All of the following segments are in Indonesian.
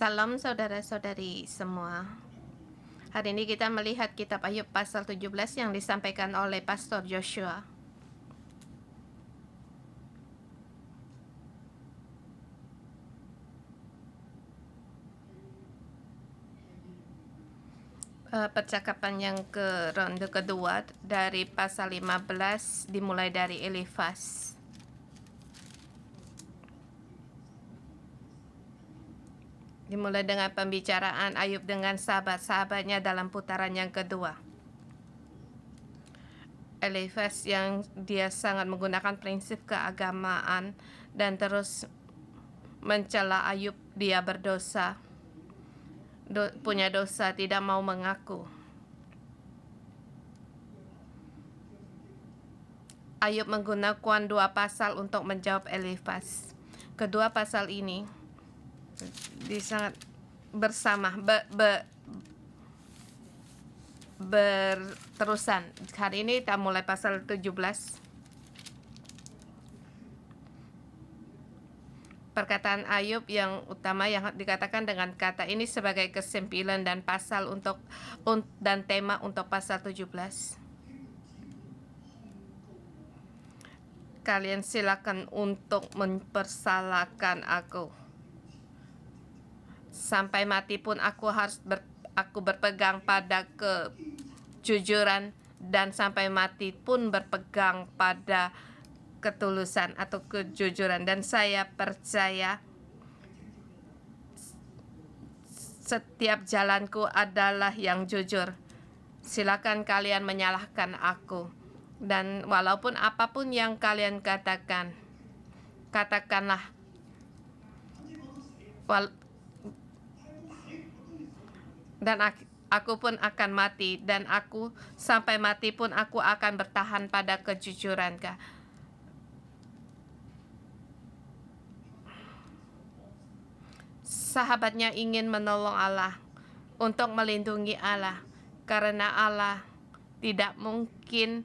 Salam saudara-saudari semua. Hari ini kita melihat kitab Ayub pasal 17 yang disampaikan oleh Pastor Joshua. Percakapan yang ke ronde kedua dari pasal 15 dimulai dari Elifas. Dimulai dengan pembicaraan Ayub dengan sahabat-sahabatnya dalam putaran yang kedua. Elifas yang dia sangat menggunakan prinsip keagamaan dan terus mencela Ayub, dia berdosa, punya dosa, tidak mau mengaku. Ayub menggunakan dua pasal untuk menjawab Elifas. Kedua pasal ini sangat bersama berterusan. Hari ini kita mulai pasal 17. Perkataan Ayub yang utama yang dikatakan dengan kata ini sebagai kesimpulan dan pasal dan tema untuk pasal 17. Kalian silakan untuk mempersalahkan aku. Sampai mati pun aku berpegang pada kejujuran, dan sampai mati pun berpegang pada ketulusan atau kejujuran, dan saya percaya setiap jalanku adalah yang jujur. Silakan kalian menyalahkan aku, dan walaupun apapun yang kalian katakan, katakanlah. Dan aku pun akan mati, dan aku sampai mati pun aku akan bertahan pada kejujuran. Sahabatnya ingin menolong Allah, untuk melindungi Allah, karena Allah tidak mungkin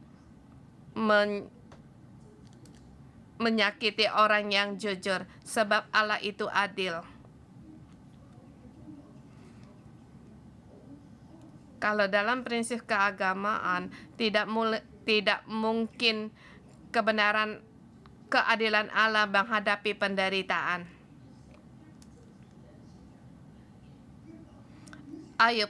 menyakiti orang yang jujur, sebab Allah itu adil. Kalau dalam prinsip keagamaan tidak mungkin keadilan Allah menghadapi penderitaan. Ayub,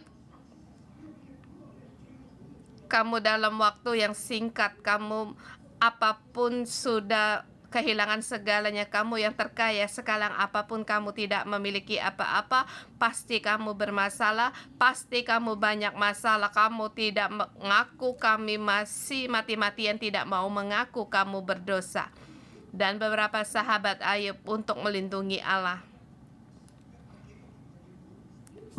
kamu dalam waktu yang singkat, kamu apapun sudah kehilangan segalanya, kamu yang terkaya sekarang, apapun kamu tidak memiliki apa-apa, pasti kamu bermasalah, pasti kamu banyak masalah, kamu tidak mengaku, kami masih mati-matian tidak mau mengaku kamu berdosa. Dan beberapa sahabat Ayub untuk melindungi Allah.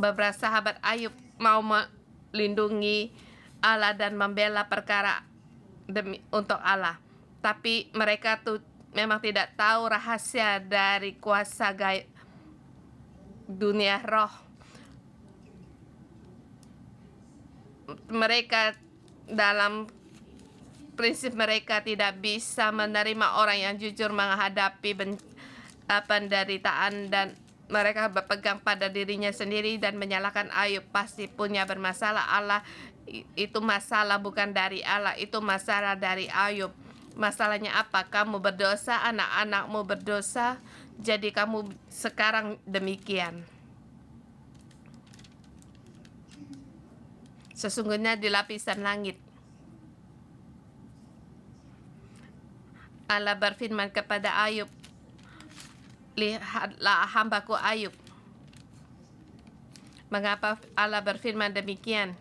Beberapa sahabat Ayub mau melindungi Allah dan membela perkara untuk Allah. Tapi mereka tuh memang tidak tahu rahasia dari kuasa gaib dunia roh. Mereka dalam prinsip mereka tidak bisa menerima orang yang jujur menghadapi penderitaan, dan mereka berpegang pada dirinya sendiri dan menyalahkan Ayub. Pasti punya bermasalah. Allah itu masalah bukan dari Allah, itu masalah dari Ayub. Masalahnya apa? Kamu berdosa, anak-anakmu berdosa, jadi kamu sekarang demikian. Sesungguhnya di lapisan langit, Allah berfirman kepada Ayub, lihatlah hambaku Ayub. Mengapa Allah berfirman demikian?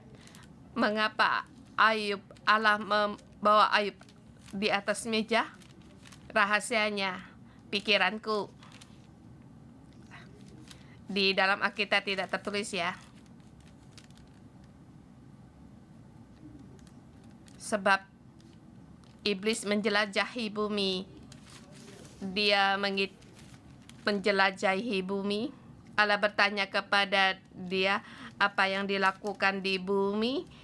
Mengapa Allah membawa Ayub di atas meja? Rahasianya, pikiranku. Di dalam Alkitab tidak tertulis ya. Sebab iblis menjelajahi bumi. Dia menjelajahi bumi. Allah bertanya kepada dia apa yang dilakukan di bumi.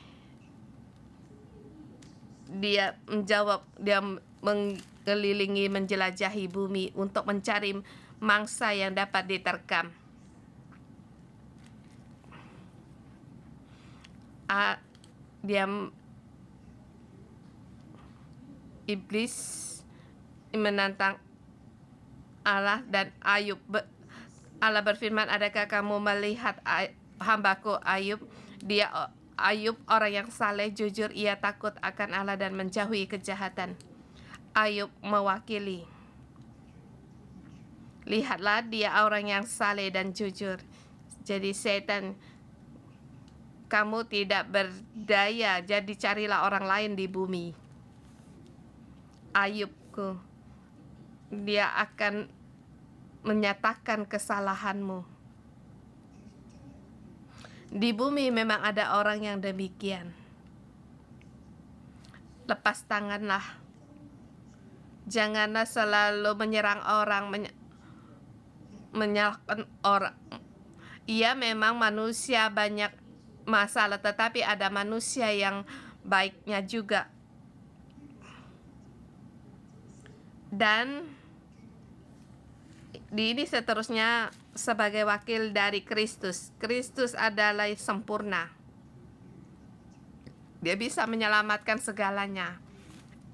Dia menjawab, dia mengelilingi, menjelajahi bumi untuk mencari mangsa yang dapat diterkam. dia iblis menantang Allah dan Ayub. Allah berfirman, adakah kamu melihat hambaku Ayub? Ayub orang yang saleh, jujur, ia takut akan Allah dan menjauhi kejahatan. Ayub mewakili. Lihatlah, dia orang yang saleh dan jujur. Jadi setan, kamu tidak berdaya, jadi carilah orang lain di bumi. Ayubku, dia akan menyatakan kesalahanmu. Di bumi memang ada orang yang demikian. Lepas tanganlah. Janganlah selalu menyerang orang, menyalahkan orang. Ia memang manusia banyak masalah, tetapi ada manusia yang baiknya juga. Dan ini seterusnya sebagai wakil dari Kristus. Kristus adalah sempurna. Dia bisa menyelamatkan segalanya.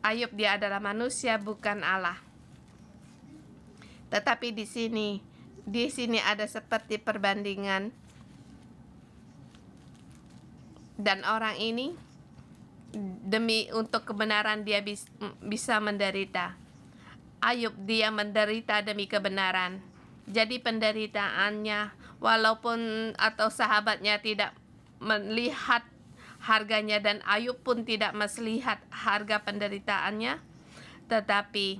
Ayub, dia adalah manusia, bukan Allah. Tetapi di sini ada seperti perbandingan. Dan orang ini demi untuk kebenaran dia bisa menderita. Ayub, dia menderita demi kebenaran. Jadi penderitaannya, walaupun atau sahabatnya tidak melihat harganya dan Ayub pun tidak melihat harga penderitaannya, tetapi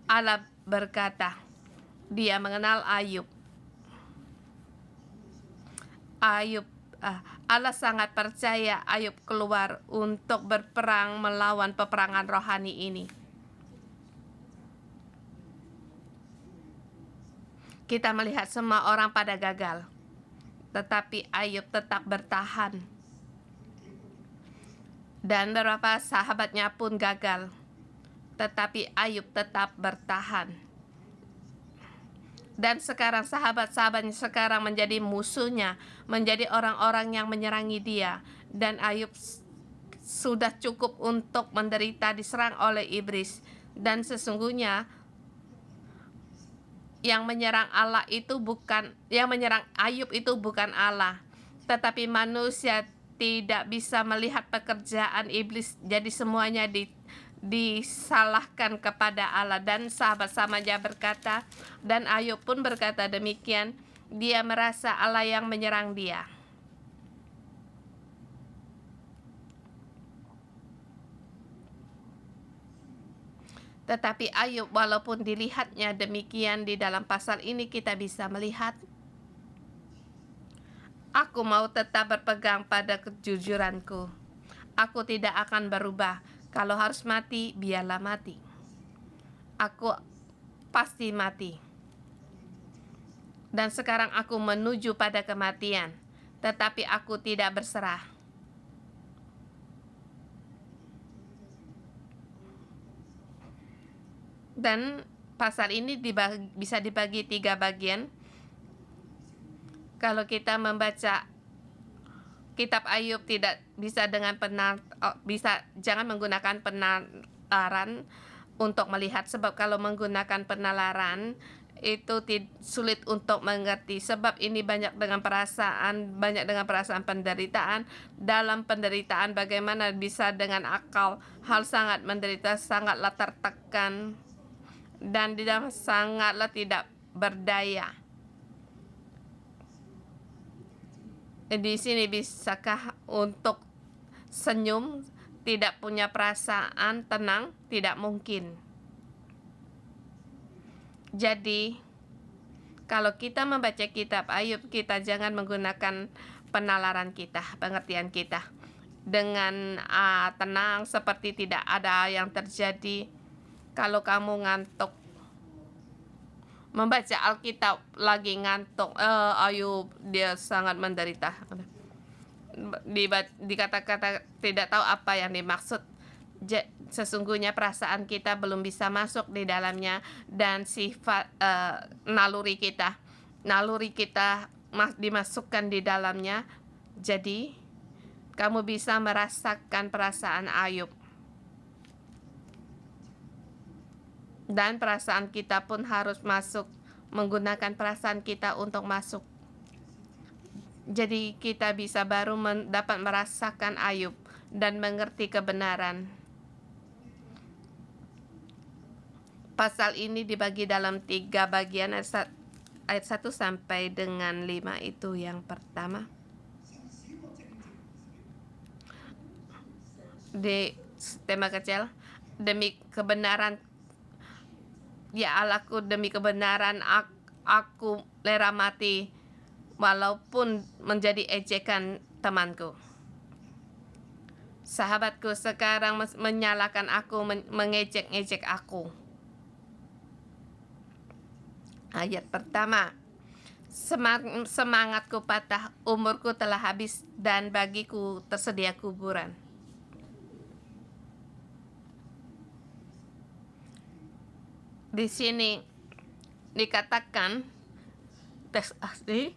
Allah berkata, dia mengenal Ayub. Allah sangat percaya Ayub keluar untuk berperang melawan peperangan rohani ini. Kita melihat semua orang pada gagal, tetapi Ayub tetap bertahan. Dan beberapa sahabatnya pun gagal, tetapi Ayub tetap bertahan. Dan sekarang sahabat-sahabatnya sekarang menjadi musuhnya, menjadi orang-orang yang menyerangi dia. Dan Ayub sudah cukup untuk menderita diserang oleh iblis. Dan sesungguhnya yang menyerang Ayub itu bukan Allah, tetapi manusia tidak bisa melihat pekerjaan iblis, jadi semuanya disalahkan kepada Allah. Dan sahabat-sahabatnya berkata, dan Ayub pun berkata demikian, dia merasa Allah yang menyerang dia. Tetapi Ayub, walaupun dilihatnya demikian, di dalam pasal ini kita bisa melihat, aku mau tetap berpegang pada kejujuranku. Aku tidak akan berubah. Kalau harus mati, biarlah mati. Aku pasti mati. Dan sekarang aku menuju pada kematian, tetapi aku tidak berserah. Dan pasal ini bisa dibagi 3 bagian. Kalau kita membaca kitab Ayub tidak bisa dengan jangan menggunakan penalaran untuk melihat, sebab kalau menggunakan penalaran itu sulit untuk mengerti, sebab ini banyak dengan perasaan penderitaan. Dalam penderitaan bagaimana bisa dengan akal, hal sangat menderita, sangatlah tertekan, dan di dalam sangatlah tidak berdaya. Di sini bisakah untuk senyum, tidak punya perasaan tenang? Tidak mungkin. Jadi kalau kita membaca kitab Ayub, kita jangan menggunakan penalaran kita, pengertian kita dengan tenang seperti tidak ada yang terjadi. Kalau kamu ngantuk, membaca Alkitab lagi ngantuk, Ayub dia sangat menderita. Dikata-kata tidak tahu apa yang dimaksud. Sesungguhnya perasaan kita belum bisa masuk di dalamnya, dan sifat naluri kita dimasukkan di dalamnya. Jadi kamu bisa merasakan perasaan Ayub. Dan perasaan kita pun harus masuk, menggunakan perasaan kita untuk masuk. Jadi kita bisa baru dapat merasakan Ayub dan mengerti kebenaran. Pasal ini dibagi dalam 3 bagian, ayat 1 sampai dengan 5 itu yang pertama. Di tema kecil, demi kebenaran, ya Allahku, demi kebenaran aku rela mati walaupun menjadi ejekan temanku. Sahabatku sekarang menyalahkan aku, mengejek-ejek aku. Ayat pertama, semangatku patah, umurku telah habis, dan bagiku tersedia kuburan. Di sini dikatakan teks asli,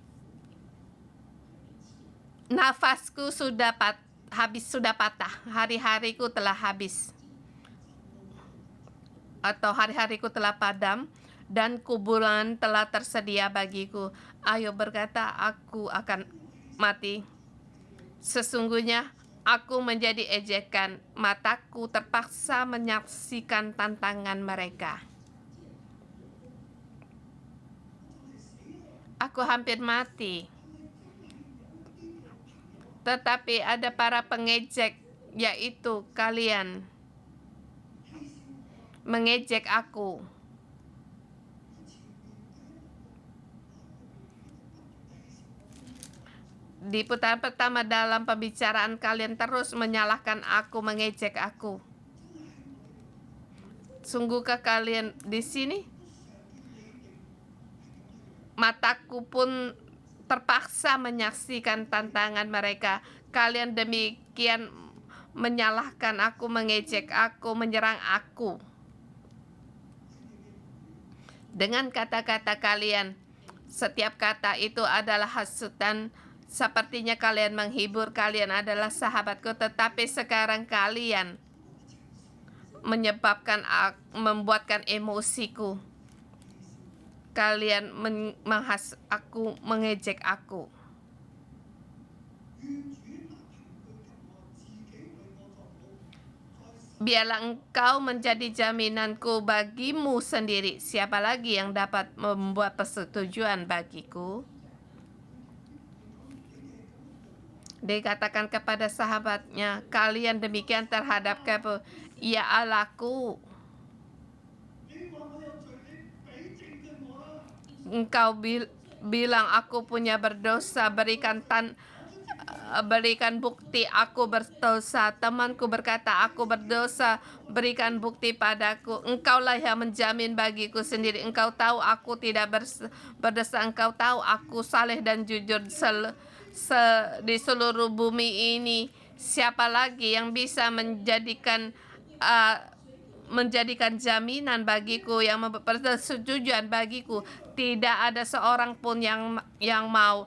nafasku sudah sudah patah, hari-hariku telah habis, atau hari-hariku telah padam, dan kuburan telah tersedia bagiku. Ayub berkata, aku akan mati. Sesungguhnya aku menjadi ejekan, mataku terpaksa menyaksikan tantangan mereka. Aku hampir mati. Tetapi ada para pengejek, yaitu kalian, mengejek aku. Di putaran pertama dalam pembicaraan kalian terus menyalahkan aku, mengejek aku. Sungguhkah kalian di sini? Mataku pun terpaksa menyaksikan tantangan mereka. Kalian demikian menyalahkan aku, mengejek aku, menyerang aku. Dengan kata-kata kalian, setiap kata itu adalah hasutan. Sepertinya kalian menghibur, kalian adalah sahabatku, tetapi sekarang kalian membuatkan emosiku. Kalian menghas aku, mengejek aku. Biarlah engkau menjadi jaminanku bagimu sendiri. Siapa lagi yang dapat membuat persetujuan bagiku? Dikatakan kepada sahabatnya, kalian demikian terhadap kamu, ya Allahku. Engkau bilang aku punya berdosa, berikan bukti aku berdosa. Temanku berkata aku berdosa, berikan bukti padaku. Engkaulah yang menjamin bagiku sendiri. Engkau tahu aku tidak berdosa. Engkau tahu aku saleh dan jujur di seluruh bumi ini. Siapa lagi yang bisa menjadikan jaminan bagiku, yang persetujuan bagiku? Tidak ada seorang pun yang mau.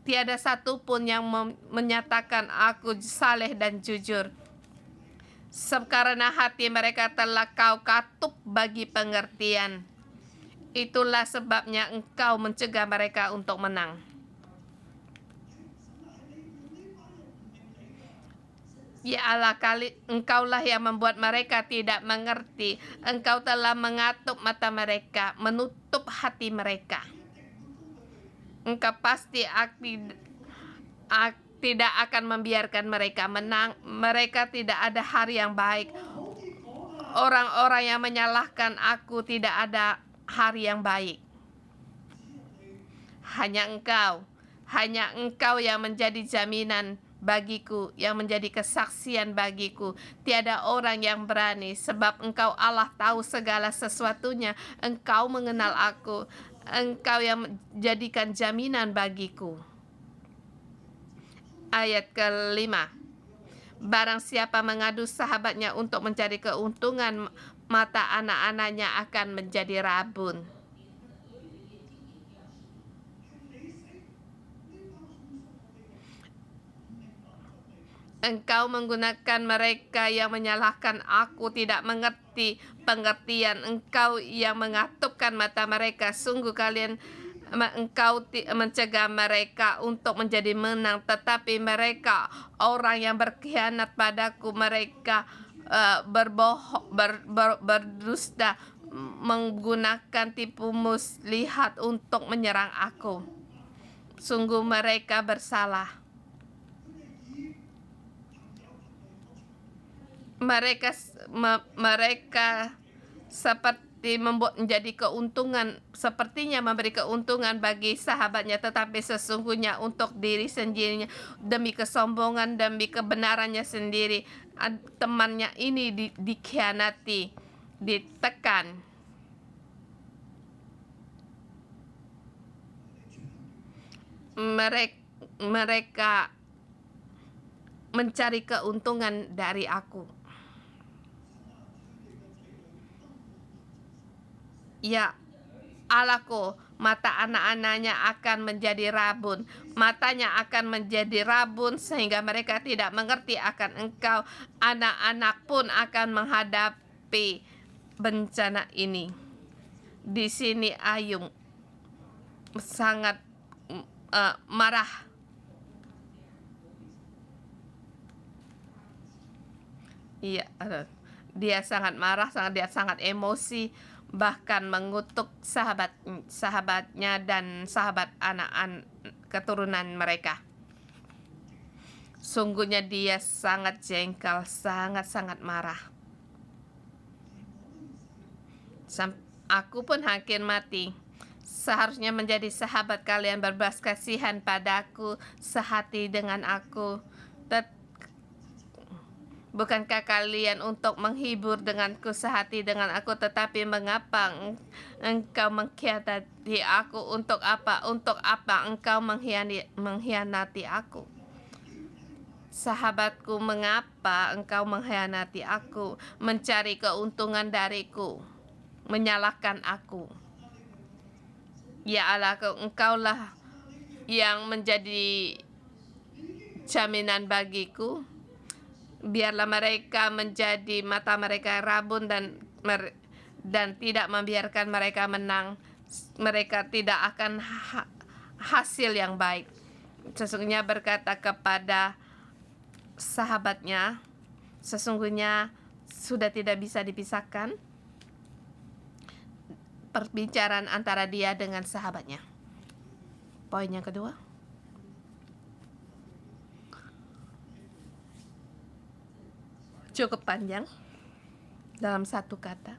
Tiada satu pun yang menyatakan aku saleh dan jujur. Karena hati mereka telah kau katup bagi pengertian. Itulah sebabnya engkau mencegah mereka untuk menang. Ya Allah, engkaulah yang membuat mereka tidak mengerti. Engkau telah mengatup mata mereka, menutup hati mereka. Engkau pasti tidak akan membiarkan mereka menang. Mereka tidak ada hari yang baik. Orang-orang yang menyalahkan aku tidak ada hari yang baik. Hanya engkau yang menjadi jaminan bagiku, yang menjadi kesaksian bagiku. Tiada orang yang berani, sebab engkau Allah tahu segala sesuatunya. Engkau mengenal aku. Engkau yang menjadikan jaminan bagiku. Ayat ke-5. Barang siapa mengadu sahabatnya untuk mencari keuntungan, mata anak-anaknya akan menjadi rabun. Engkau menggunakan mereka yang menyalahkan aku, tidak mengerti pengertian. Engkau yang mengatupkan mata mereka. Sungguh engkau mencegah mereka untuk menjadi menang, tetapi mereka orang yang berkhianat padaku. Mereka berdusta, menggunakan tipu muslihat untuk menyerang aku. Sungguh mereka bersalah. Mereka seperti sepertinya memberi keuntungan bagi sahabatnya, tetapi sesungguhnya untuk diri sendirinya, demi kesombongan, demi kebenarannya sendiri. Temannya ini dikhianati, ditekan. Mereka mencari keuntungan dari aku. Ya Allahku, mata anak-anaknya akan menjadi rabun. Matanya akan menjadi rabun sehingga mereka tidak mengerti akan Engkau. Anak-anak pun akan menghadapi bencana ini. Di sini Ayub sangat marah. Iya, dia sangat marah, dia sangat emosi, bahkan mengutuk sahabatnya dan sahabat anak keturunan mereka. Sungguhnya dia sangat jengkel, sangat marah. Aku pun hakim mati. Seharusnya menjadi sahabat kalian, berbelas kasihan padaku, sehati dengan aku. Bukankah kalian untuk menghibur denganku, sehati dengan aku? Tetapi mengapa engkau mengkhianati aku? Untuk apa? Untuk apa engkau mengkhianati aku? Sahabatku, mengapa engkau mengkhianati aku, mencari keuntungan dariku, menyalahkan aku? Ya Allah, engkaulah yang menjadi jaminan bagiku. Biarlah mereka menjadi mata mereka rabun dan tidak membiarkan mereka menang. Mereka tidak akan hasil yang baik. Sesungguhnya berkata kepada sahabatnya, sesungguhnya sudah tidak bisa dipisahkan perbicaraan antara dia dengan sahabatnya. Poin yang kedua, cukup panjang dalam satu kata.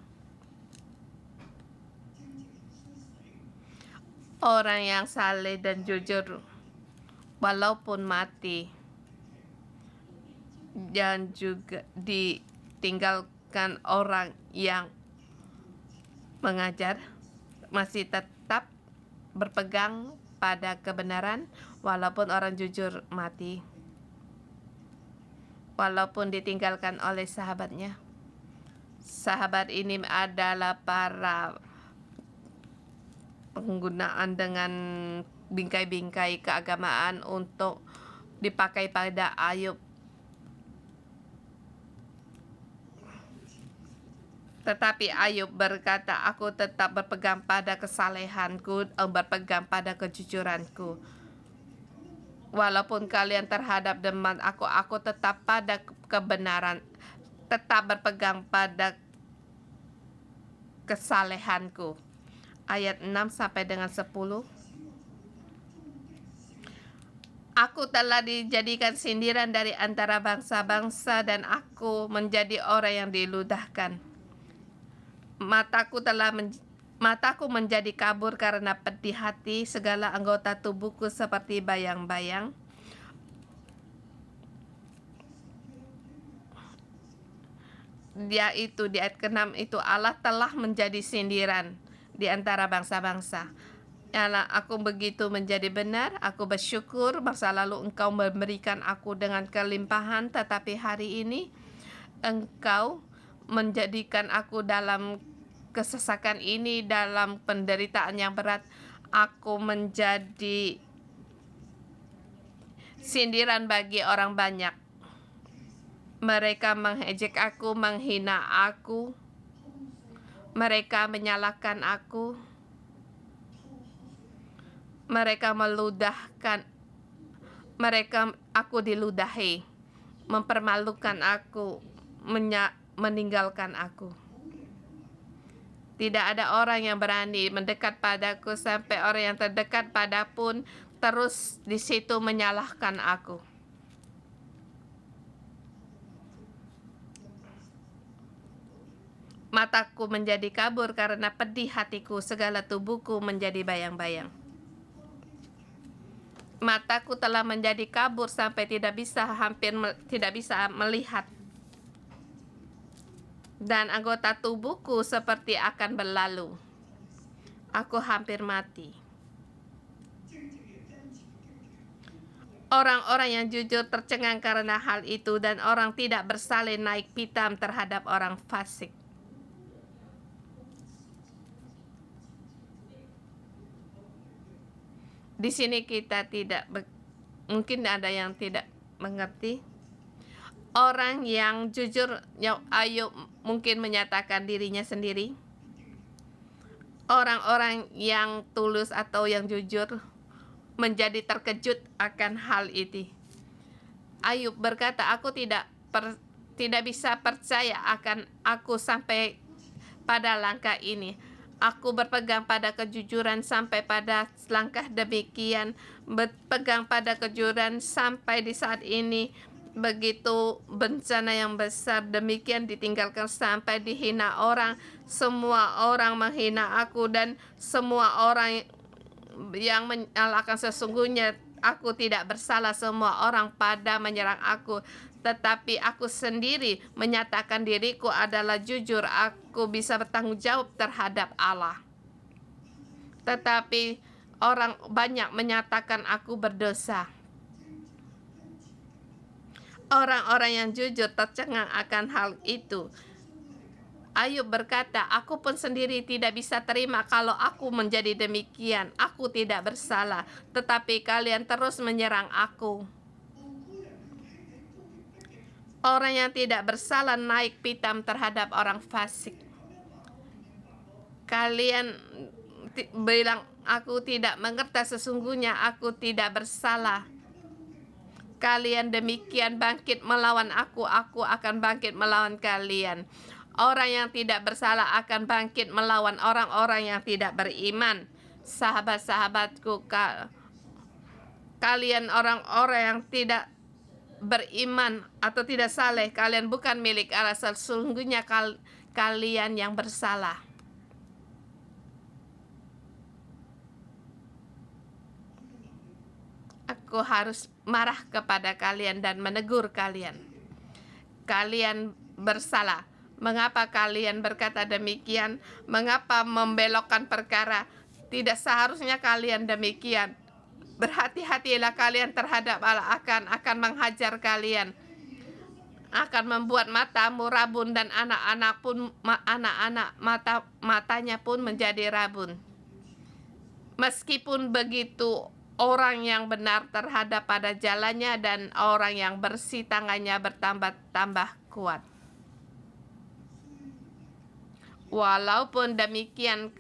Orang yang saleh dan jujur walaupun mati dan juga ditinggalkan orang yang mengajar, masih tetap berpegang pada kebenaran walaupun orang jujur mati, walaupun ditinggalkan oleh sahabatnya. Sahabat ini adalah para penggunaan dengan bingkai-bingkai keagamaan untuk dipakai pada Ayub. Tetapi Ayub berkata, aku tetap berpegang pada kesalehanku, berpegang pada kejujuranku. Walaupun kalian terhadap teman aku tetap pada kebenaran, tetap berpegang pada kesalehanku. Ayat 6 sampai dengan 10. Aku telah dijadikan sindiran dari antara bangsa-bangsa dan aku menjadi orang yang diludahkan. Mataku menjadi kabur karena pedih hati, segala anggota tubuhku seperti bayang-bayang. Yaitu di ayat ke-6 itu, Allah telah menjadi sindiran di antara bangsa-bangsa. Ya Allah, aku begitu menjadi benar, aku bersyukur masa lalu Engkau memberikan aku dengan kelimpahan, tetapi hari ini Engkau menjadikan aku dalam kesesakan ini, dalam penderitaan yang berat. Aku menjadi sindiran bagi orang banyak. Mereka mengejek aku, menghina aku, mereka menyalahkan aku, mereka meludahkan, aku diludahi, mempermalukan aku, meninggalkan aku. Tidak ada orang yang berani mendekat padaku, sampai orang yang terdekat pada pun terus di situ menyalahkan aku. Mataku menjadi kabur karena pedih hatiku, segala tubuhku menjadi bayang-bayang. Mataku telah menjadi kabur sampai tidak bisa melihat. Dan anggota tubuhku seperti akan berlalu. Aku hampir mati. Orang-orang yang jujur tercengang karena hal itu, dan orang tidak bersalin naik pitam terhadap orang fasik. Di sini kita mungkin ada yang tidak mengerti. Orang yang jujur, Ayub mungkin menyatakan dirinya sendiri. Orang-orang yang tulus atau yang jujur menjadi terkejut akan hal itu. Ayub berkata, aku tidak bisa percaya akan aku sampai pada langkah ini. Aku berpegang pada kejujuran sampai pada langkah demikian, berpegang pada kejujuran sampai di saat ini. Begitu bencana yang besar demikian ditinggalkan sampai dihina orang. Semua orang menghina aku, dan semua orang yang menyalahkan, sesungguhnya aku tidak bersalah. Semua orang pada menyerang aku, tetapi aku sendiri menyatakan diriku adalah jujur. Aku bisa bertanggung jawab terhadap Allah. Tetapi orang banyak menyatakan aku berdosa. Orang-orang yang jujur tercengang akan hal itu. Ayub berkata, aku pun sendiri tidak bisa terima kalau aku menjadi demikian. Aku tidak bersalah, tetapi kalian terus menyerang aku. Orang yang tidak bersalah naik pitam terhadap orang fasik. Kalian bilang, aku tidak mengerti, sesungguhnya aku tidak bersalah. Kalian demikian bangkit melawan aku akan bangkit melawan kalian. Orang yang tidak bersalah akan bangkit melawan orang-orang yang tidak beriman. Sahabat-sahabatku, kalian orang-orang yang tidak beriman atau tidak saleh, kalian bukan milik Allah, sesungguhnya kalian yang bersalah. Aku harus marah kepada kalian dan menegur kalian. Kalian bersalah. Mengapa kalian berkata demikian? Mengapa membelokkan perkara? Tidak seharusnya kalian demikian. Berhati-hatilah kalian terhadap Allah, akan menghajar kalian, akan membuat matamu rabun, dan matanya pun menjadi rabun. Meskipun begitu, orang yang benar terhadap pada jalannya, dan orang yang bersih tangannya bertambah-tambah kuat. Walaupun demikian,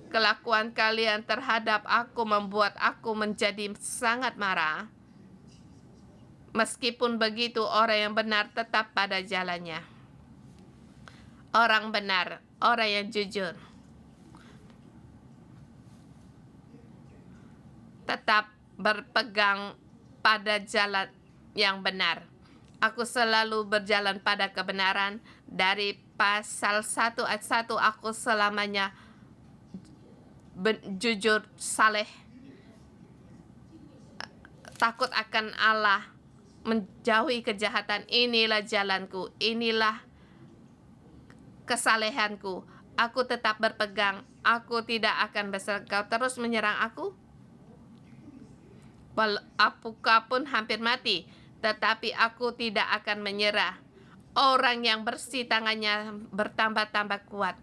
kelakuan kalian terhadap aku membuat aku menjadi sangat marah. Meskipun begitu, orang yang benar tetap pada jalannya. Orang benar, orang yang jujur, tetap berpegang pada jalan yang benar. Aku selalu berjalan pada kebenaran. Dari pasal 1 ayat 1, aku selamanya jujur, saleh, takut akan Allah, menjauhi kejahatan. Inilah jalanku, inilah kesalehanku. Aku tetap berpegang, aku tidak akan berserah. Kau terus menyerang aku, apakah pun hampir mati, tetapi aku tidak akan menyerah. Orang yang bersih tangannya bertambah-tambah kuat.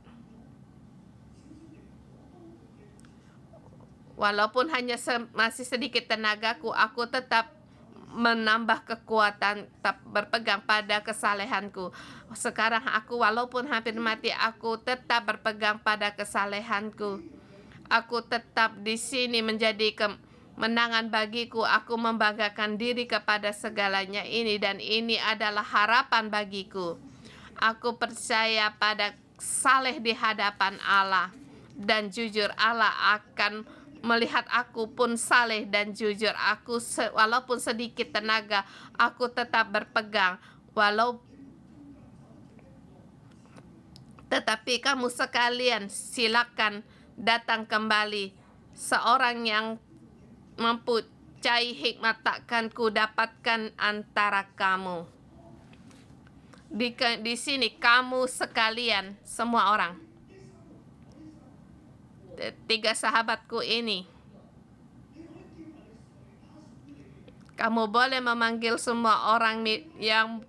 Walaupun hanya masih sedikit tenagaku, aku tetap menambah kekuatan, tetap berpegang pada kesalehanku. Sekarang aku walaupun hampir mati, aku tetap berpegang pada kesalehanku. Aku tetap di sini menjadi kemenangan bagiku. Aku membanggakan diri kepada segalanya ini, dan ini adalah harapan bagiku. Aku percaya pada saleh di hadapan Allah, dan jujur Allah akan melihat aku pun saleh dan jujur. Aku walaupun sedikit tenaga, aku tetap berpegang. Tetapi kamu sekalian silakan datang kembali. Seorang yang mempunyai hikmat takkan ku dapatkan antara kamu. Di sini kamu sekalian, semua orang. 3 sahabatku ini. Kamu boleh memanggil semua orang yang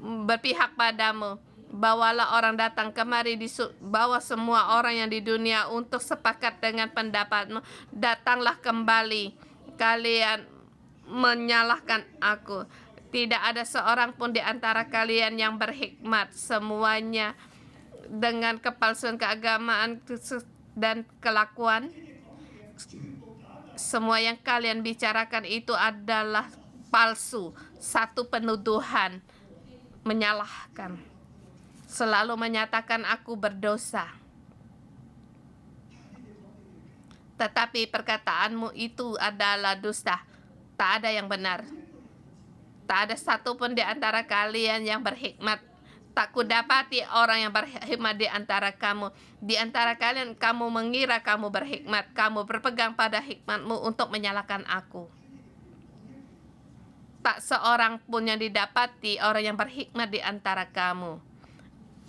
berpihak padamu. Bawalah orang datang kemari, bawa semua orang yang di dunia untuk sepakat dengan pendapatmu. Datanglah kembali, kalian menyalahkan aku. Tidak ada seorang pun di antara kalian yang berhikmat. Semuanya dengan kepalsuan keagamaan dan kelakuan. Semua yang kalian bicarakan itu adalah palsu. Satu penuduhan, menyalahkan. Selalu menyatakan aku berdosa. Tetapi perkataanmu itu adalah dusta. Tak ada yang benar. Tak ada satu pun di antara kalian yang berhikmat. Tak kudapati orang yang berhikmat di antara kamu. Di antara kalian, kamu mengira kamu berhikmat. Kamu berpegang pada hikmatmu untuk menyalahkan aku. Tak seorang pun yang didapati orang yang berhikmat di antara kamu.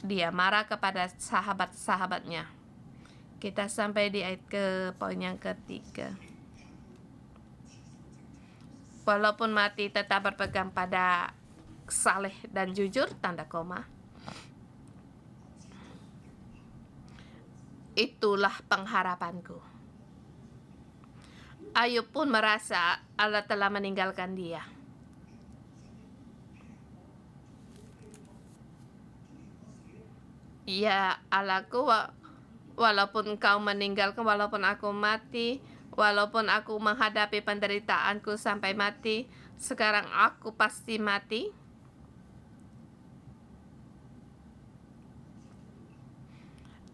Dia marah kepada sahabat-sahabatnya. Kita sampai di ayat poin yang ketiga. Walaupun mati tetap berpegang pada saleh dan jujur, tanda koma. Itulah pengharapanku. Ayub pun merasa Allah telah meninggalkan dia. Ya Allahku, walaupun engkau meninggalkan, walaupun aku mati, walaupun aku menghadapi penderitaanku sampai mati, sekarang aku pasti mati.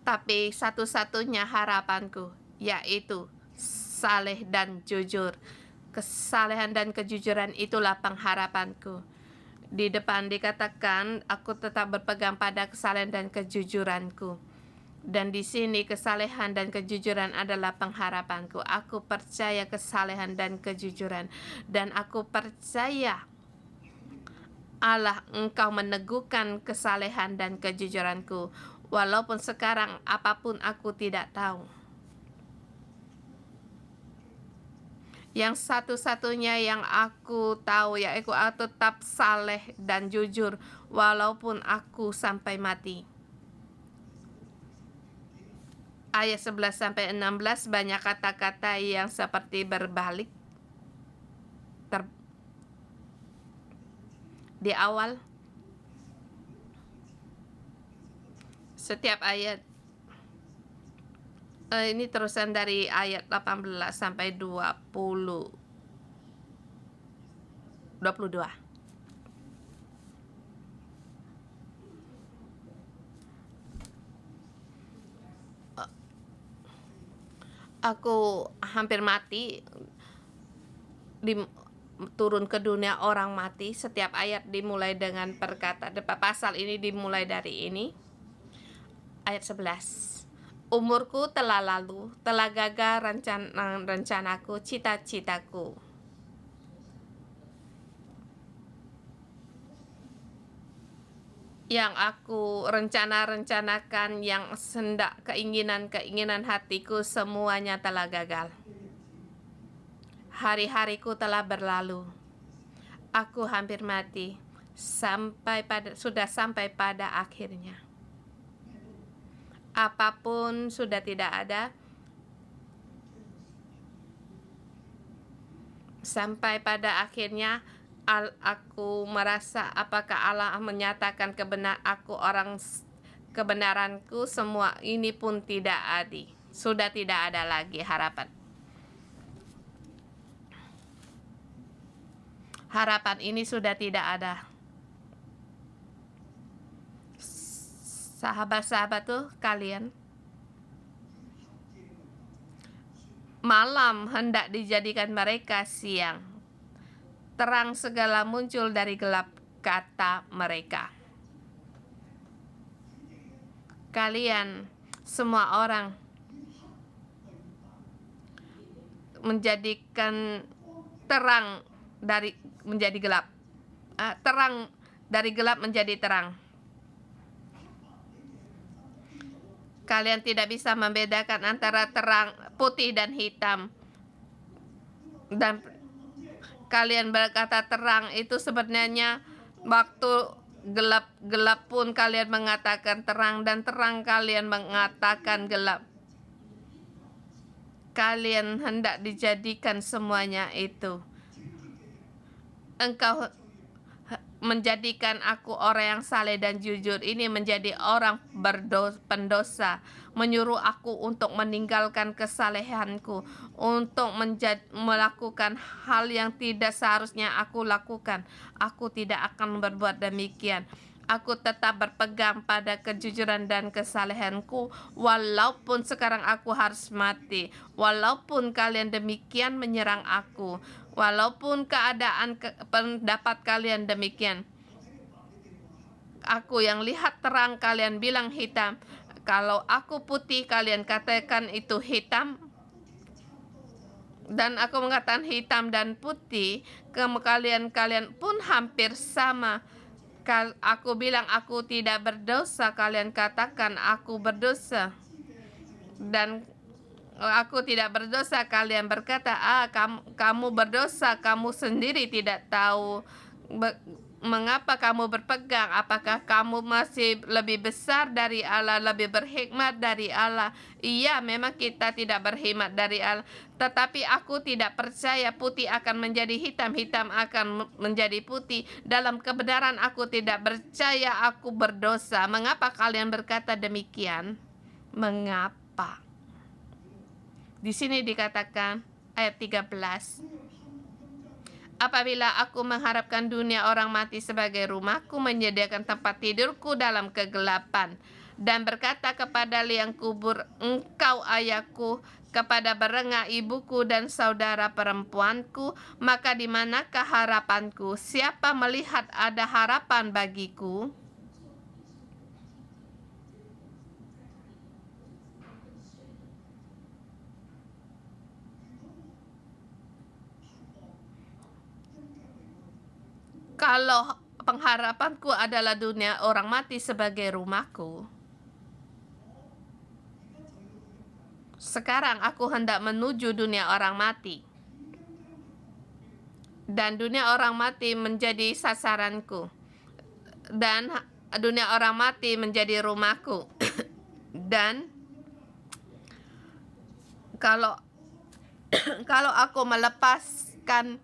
Tapi satu-satunya harapanku, yaitu saleh dan jujur. Kesalehan dan kejujuran itulah pengharapanku. Di depan dikatakan, aku tetap berpegang pada kesalehan dan kejujuranku. Dan di sini kesalehan dan kejujuran adalah pengharapanku. Aku percaya kesalehan dan kejujuran. Dan aku percaya Allah, engkau meneguhkan kesalehan dan kejujuranku. Walaupun sekarang apapun aku tidak tahu. Yang satu-satunya yang aku tahu, yaitu aku tetap saleh dan jujur walaupun aku sampai mati. Ayat 11-16 banyak kata-kata yang seperti berbalik. Di awal setiap ayat, ini terusan dari ayat 18 sampai 22. Aku hampir mati, turun ke dunia orang mati. Setiap ayat dimulai dengan perkataan, pasal ini dimulai dari ini. Ayat 11. Umurku telah lalu, telah gagal rencanaku, cita-citaku. Yang aku rencanakan, yang hendak keinginan hatiku, semuanya telah gagal. Hari-hariku telah berlalu. Aku hampir mati, sudah sampai pada akhirnya. Apapun sudah tidak ada. Sampai pada akhirnya aku merasa apakah Allah menyatakan aku kebenaranku, semua ini pun tidak ada. Sudah tidak ada lagi harapan. Harapan ini sudah tidak ada. Sahabat-sahabat tuh kalian, malam hendak dijadikan mereka siang. Terang segala muncul dari gelap, kata mereka. Kalian semua orang menjadikan terang dari menjadi gelap. Terang dari gelap menjadi terang. Kalian tidak bisa membedakan antara terang, putih dan hitam. Dan kalian berkata terang itu sebenarnya waktu gelap pun kalian mengatakan terang, dan terang kalian mengatakan gelap. Kalian hendak dijadikan semuanya itu. Engkau menjadikan aku orang yang saleh dan jujur, ini menjadi orang pendosa, menyuruh aku untuk meninggalkan kesalehanku, untuk melakukan hal yang tidak seharusnya aku lakukan. Aku tidak akan berbuat demikian. Aku tetap berpegang pada kejujuran dan kesalehanku, walaupun sekarang aku harus mati, walaupun kalian demikian menyerang aku, walaupun keadaan pendapat kalian demikian. Aku yang lihat terang, kalian bilang hitam. Kalau aku putih, kalian katakan itu hitam. Dan aku mengatakan hitam dan putih, kalian pun hampir sama. Aku bilang aku tidak berdosa, kalian katakan aku berdosa. Dan aku tidak berdosa, kalian berkata, kamu berdosa, kamu sendiri tidak tahu mengapa kamu berpegang. Apakah kamu masih lebih besar dari Allah, lebih berhikmat dari Allah? Iya, memang kita tidak berhikmat dari Allah, tetapi aku tidak percaya putih akan menjadi hitam, hitam akan menjadi putih. Dalam kebenaran aku tidak percaya aku berdosa. Mengapa kalian berkata demikian? Mengapa? Di sini dikatakan ayat 13. Apabila aku mengharapkan dunia orang mati sebagai rumahku, menyediakan tempat tidurku dalam kegelapan, dan berkata kepada liang kubur, engkau ayahku, kepada berengah ibuku dan saudara perempuanku, maka di manakah harapanku? Siapa melihat ada harapan bagiku? Kalau pengharapanku adalah dunia orang mati sebagai rumahku, sekarang aku hendak menuju dunia orang mati. Dan dunia orang mati menjadi sasaranku. Dan dunia orang mati menjadi rumahku. Dan kalau aku melepaskan,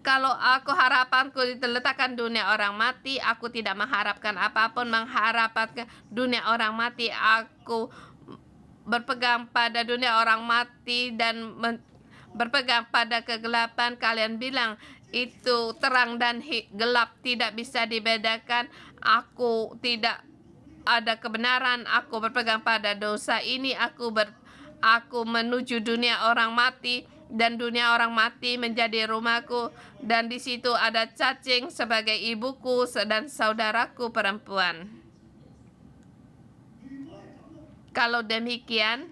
kalau aku harapanku diletakkan dunia orang mati, aku tidak mengharapkan apapun, mengharapkan dunia orang mati, aku berpegang pada dunia orang mati dan berpegang pada kegelapan. Kalian bilang itu terang dan gelap tidak bisa dibedakan. Aku tidak ada kebenaran, aku berpegang pada dosa ini, aku menuju dunia orang mati, dan dunia orang mati menjadi rumahku, dan di situ ada cacing sebagai ibuku dan saudaraku perempuan. Kalau demikian,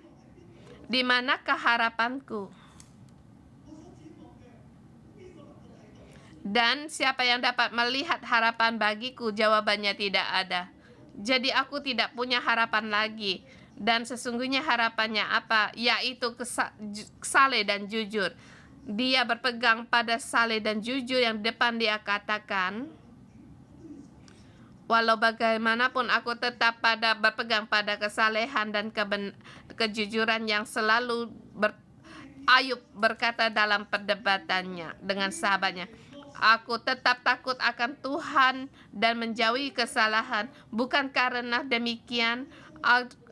di manakah harapanku? Dan siapa yang dapat melihat harapan bagiku? Jawabannya tidak ada. Jadi aku tidak punya harapan lagi. Dan sesungguhnya harapannya apa? Yaitu saleh dan jujur. Dia berpegang pada saleh dan jujur yang depan dia katakan, walau bagaimanapun aku tetap berpegang pada kesalehan dan kejujuran yang selalu Ayub berkata dalam perdebatannya dengan sahabatnya, aku tetap takut akan Tuhan dan menjauhi kesalahan. Bukan karena demikian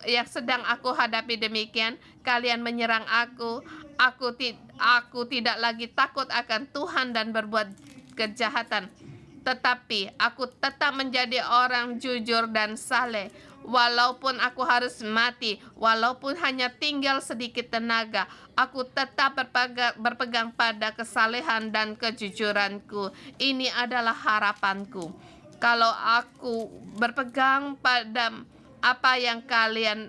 yang sedang aku hadapi demikian, kalian menyerang aku. Aku tidak lagi takut akan Tuhan dan berbuat kejahatan. Tetapi aku tetap menjadi orang jujur dan saleh. Walaupun aku harus mati, walaupun hanya tinggal sedikit tenaga, aku tetap berpegang pada kesalehan dan kejujuranku. Ini adalah harapanku. Kalau aku berpegang pada apa yang kalian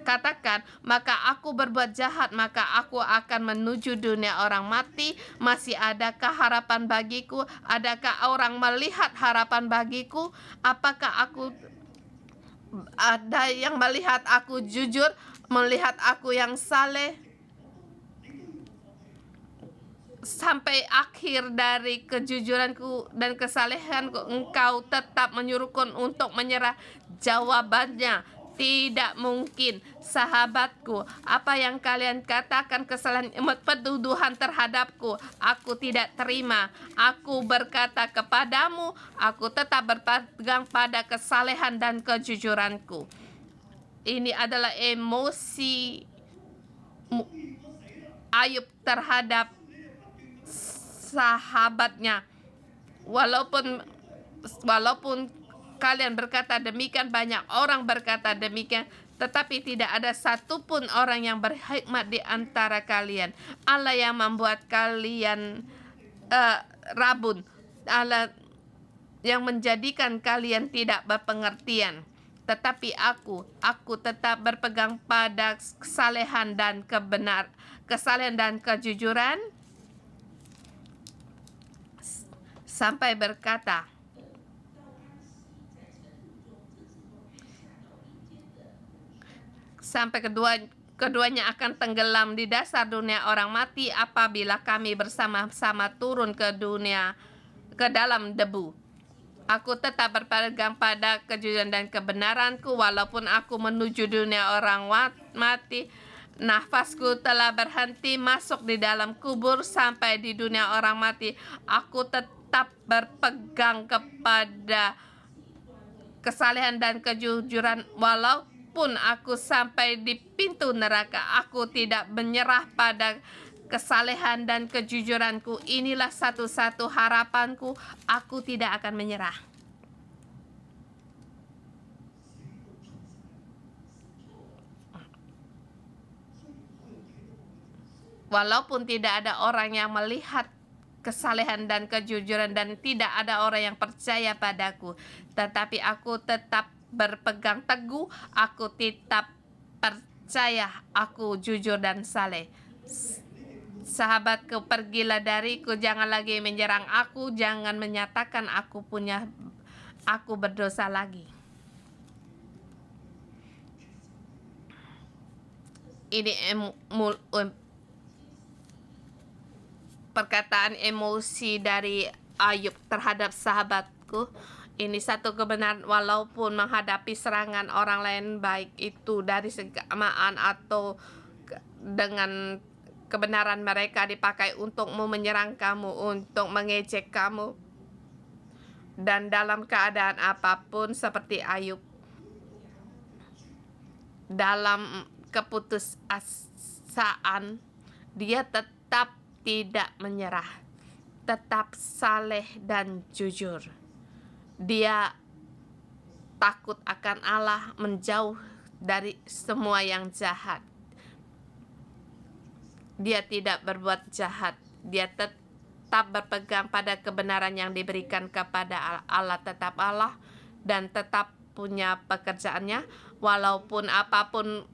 katakan, maka aku berbuat jahat, maka aku akan menuju dunia orang mati. Masih adakah harapan bagiku? Adakah orang melihat harapan bagiku? Apakah ada yang melihat aku jujur, melihat aku yang saleh? Sampai akhir dari kejujuranku dan kesalehanku, engkau tetap menyuruhku untuk menyerah. Jawabannya, tidak mungkin, sahabatku. Apa yang kalian katakan kesalahan penuduhan terhadapku, aku tidak terima. Aku berkata kepadamu, aku tetap berpegang pada kesalehan dan kejujuranku. Ini adalah emosi Ayub terhadap sahabatnya. Walaupun kalian berkata demikian, banyak orang berkata demikian, tetapi tidak ada satupun orang yang berhikmat di antara kalian. Allah yang membuat kalian rabun, Allah yang menjadikan kalian tidak berpengertian. Tetapi aku tetap berpegang pada kesalehan dan kesalehan dan kejujuran, sampai berkata, sampai keduanya akan tenggelam di dasar dunia orang mati apabila kami bersama-sama turun ke dalam debu. Aku tetap berpegang pada kejujuran dan kebenaranku walaupun aku menuju dunia orang mati. Nafasku telah berhenti masuk di dalam kubur sampai di dunia orang mati. Aku tetap berpegang kepada kesalehan dan kejujuran walaupun aku sampai di pintu neraka. Aku tidak menyerah pada kesalehan dan kejujuranku. Inilah satu-satu harapanku. Aku tidak akan menyerah. Walaupun tidak ada orang yang melihat kesalehan dan kejujuran dan tidak ada orang yang percaya padaku, tetapi aku tetap berpegang teguh, aku tetap percaya, aku jujur dan saleh. Sahabatku, pergilah dariku, jangan lagi menyerang aku, jangan menyatakan aku berdosa lagi. Ini perkataan emosi dari Ayub terhadap sahabatku. Ini satu kebenaran, walaupun menghadapi serangan orang lain, baik itu dari segi keagamaan atau dengan kebenaran mereka dipakai untukmu, menyerang kamu, untuk mengejek kamu. Dan dalam keadaan apapun seperti Ayub, dalam keputusasaan, dia tetap tidak menyerah, tetap saleh dan jujur. Dia takut akan Allah, menjauh dari semua yang jahat. Dia tidak berbuat jahat. Dia tetap berpegang pada kebenaran yang diberikan kepada Allah, tetap Allah, dan tetap punya pekerjaannya. Walaupun apapun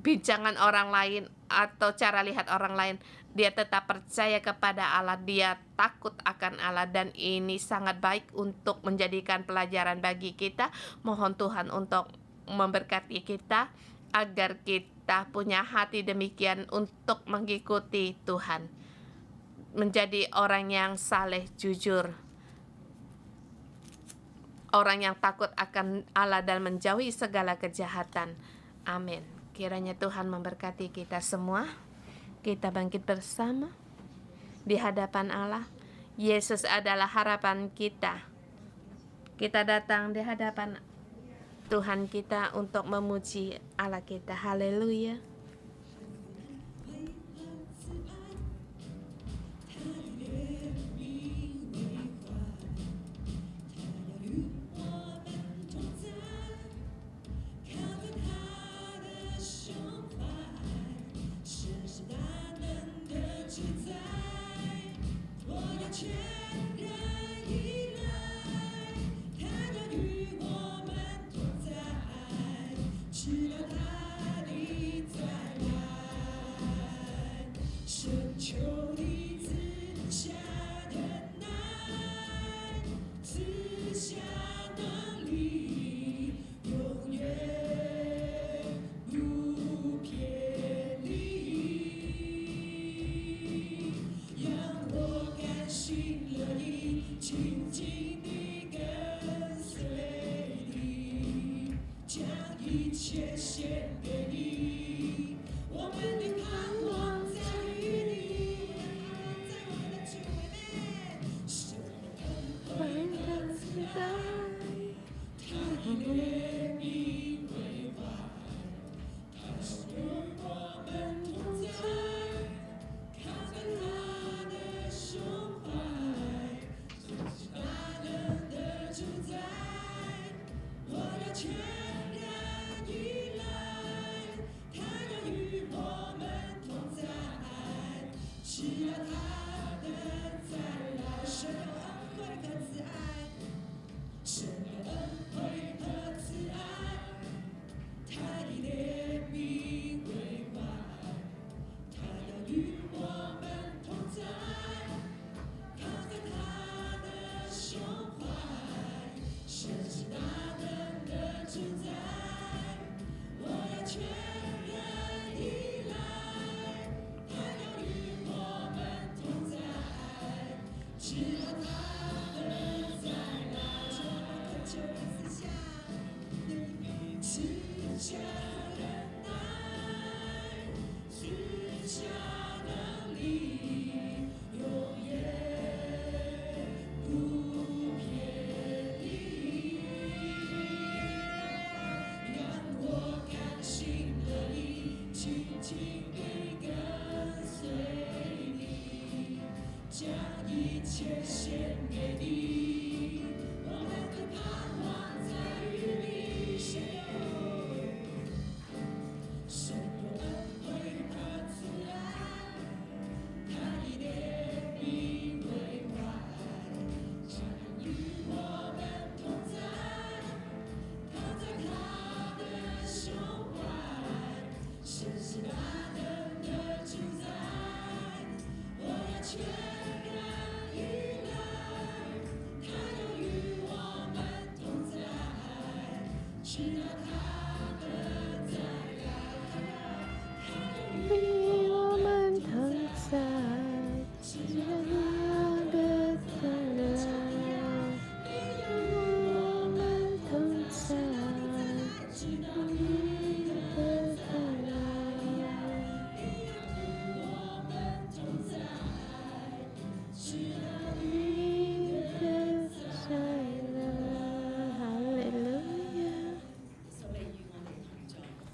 bincangan orang lain atau cara lihat orang lain, dia tetap percaya kepada Allah, dia takut akan Allah, dan ini sangat baik untuk menjadikan pelajaran bagi kita. Mohon Tuhan untuk memberkati kita agar kita punya hati demikian untuk mengikuti Tuhan, menjadi orang yang saleh, jujur, orang yang takut akan Allah dan menjauhi segala kejahatan. Amin. Kiranya Tuhan memberkati kita semua. Kita bangkit bersama di hadapan Allah. Yesus adalah harapan kita. Kita datang di hadapan Tuhan kita untuk memuji Allah kita. Haleluya.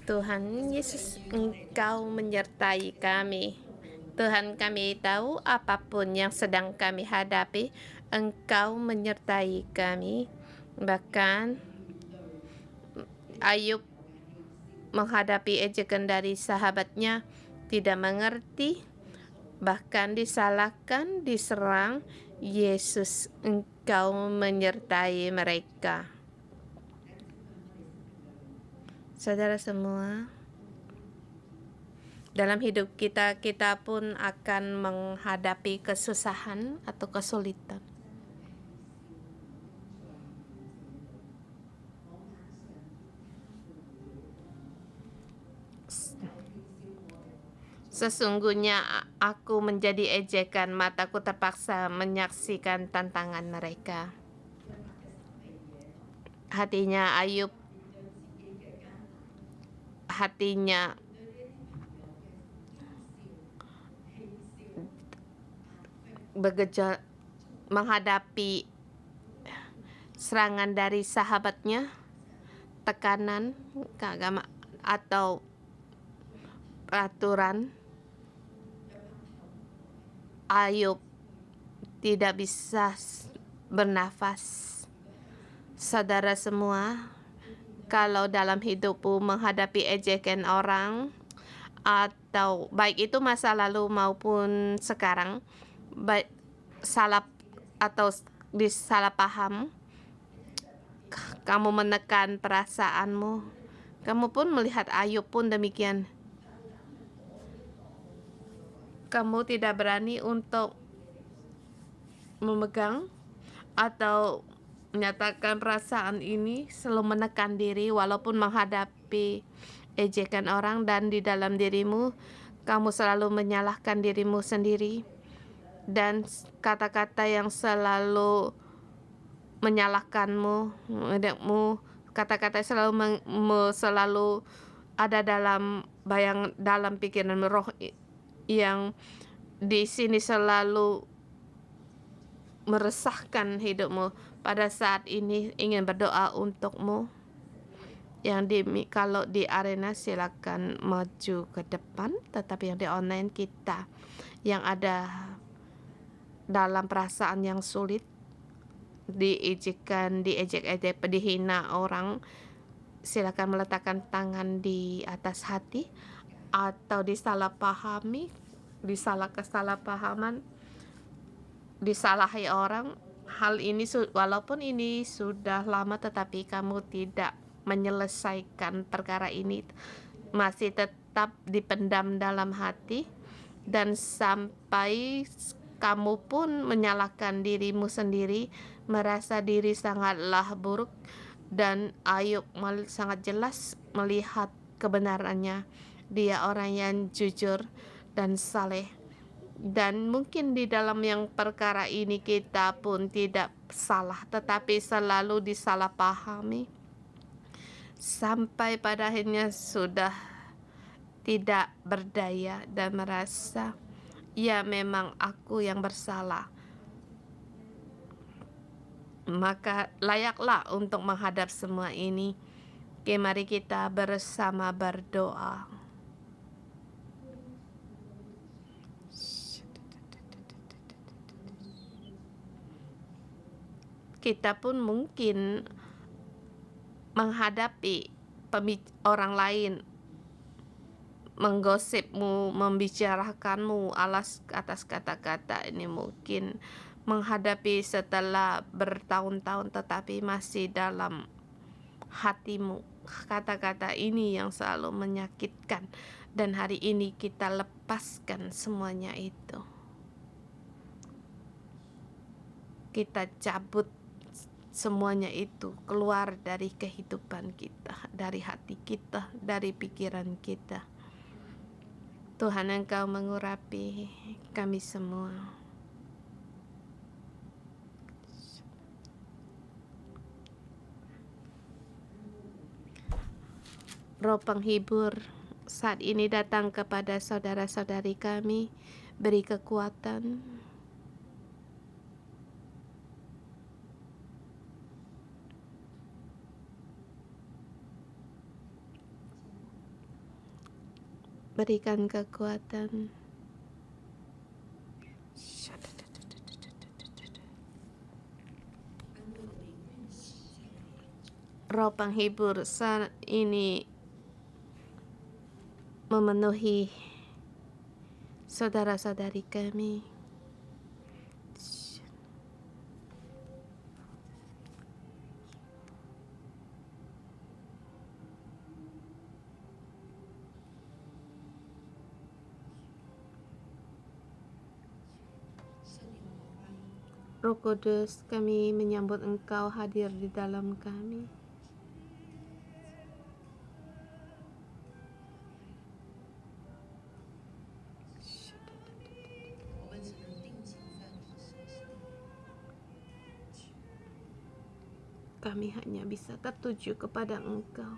Tuhan Yesus, Engkau menyertai kami. Tuhan, kami tahu apapun yang sedang kami hadapi, Engkau menyertai kami. Bahkan Ayub menghadapi ejekan dari sahabatnya, tidak mengerti, bahkan disalahkan, diserang. Yesus, Engkau menyertai mereka. Saudara semua, dalam hidup kita, kita pun akan menghadapi kesusahan atau kesulitan. Sesungguhnya aku menjadi ejekan, mataku terpaksa menyaksikan tantangan mereka. Hatinya Ayub, hatinya menghadapi serangan dari sahabatnya, tekanan keagama atau peraturan. Ayub tidak bisa bernafas. Saudara semua, kalau dalam hidupmu menghadapi ejekan orang, atau baik itu masa lalu maupun sekarang, baik salah atau disalah paham, kamu menekan perasaanmu. Kamu pun melihat Ayub pun demikian. Kamu tidak berani untuk memegang atau menyatakan perasaan ini, selalu menekan diri walaupun menghadapi ejekan orang, dan di dalam dirimu kamu selalu menyalahkan dirimu sendiri dan kata-kata yang selalu menyalahkanmu, kata-kata selalu ada dalam dalam pikiran roh yang di sini selalu meresahkan hidupmu. Pada saat ini ingin berdoa untukmu. Kalau di arena silakan maju ke depan, tetapi yang di online kita yang ada dalam perasaan yang sulit, diejek-ejek, dihina orang, silakan meletakkan tangan di atas hati, atau disalahpahami, kesalahpahaman, disalahi orang. Hal ini walaupun ini sudah lama, tetapi kamu tidak menyelesaikan perkara ini, masih tetap dipendam dalam hati, dan sampai kamu pun menyalahkan dirimu sendiri, merasa diri sangatlah buruk. Dan Ayub sangat jelas melihat kebenarannya. Dia orang yang jujur dan saleh. Dan mungkin di dalam yang perkara ini kita pun tidak salah, tetapi selalu disalahpahami, sampai pada akhirnya sudah tidak berdaya dan merasa, ya memang aku yang bersalah. Maka layaklah untuk menghadap semua ini. Mari kita bersama berdoa. Kita pun mungkin menghadapi orang lain menggosipmu, membicarakanmu atas kata-kata ini, mungkin menghadapi setelah bertahun-tahun, tetapi masih dalam hatimu kata-kata ini yang selalu menyakitkan. Dan hari ini kita lepaskan semuanya itu. Kita cabut semuanya itu keluar dari kehidupan kita, dari hati kita, dari pikiran kita. Tuhan, Engkau mengurapi kami semua. Roh penghibur saat ini datang kepada saudara-saudari kami, beri kekuatan, berikan kekuatan. Roh penghibur saat ini memenuhi saudara-saudari kami. Roh Kudus, kami menyambut Engkau hadir di dalam kami. Kami hanya bisa tertuju kepada Engkau.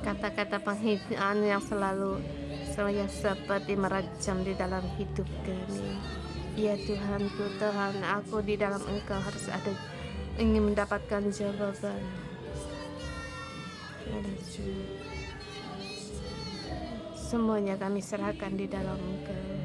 Kata-kata penghinaan yang selalu saya seperti merajam di dalam hidup kami. Ya Tuhanku, Tuhan, aku di dalam Engkau harus ada ingin mendapatkan jawaban. Semuanya kami serahkan di dalam Engkau.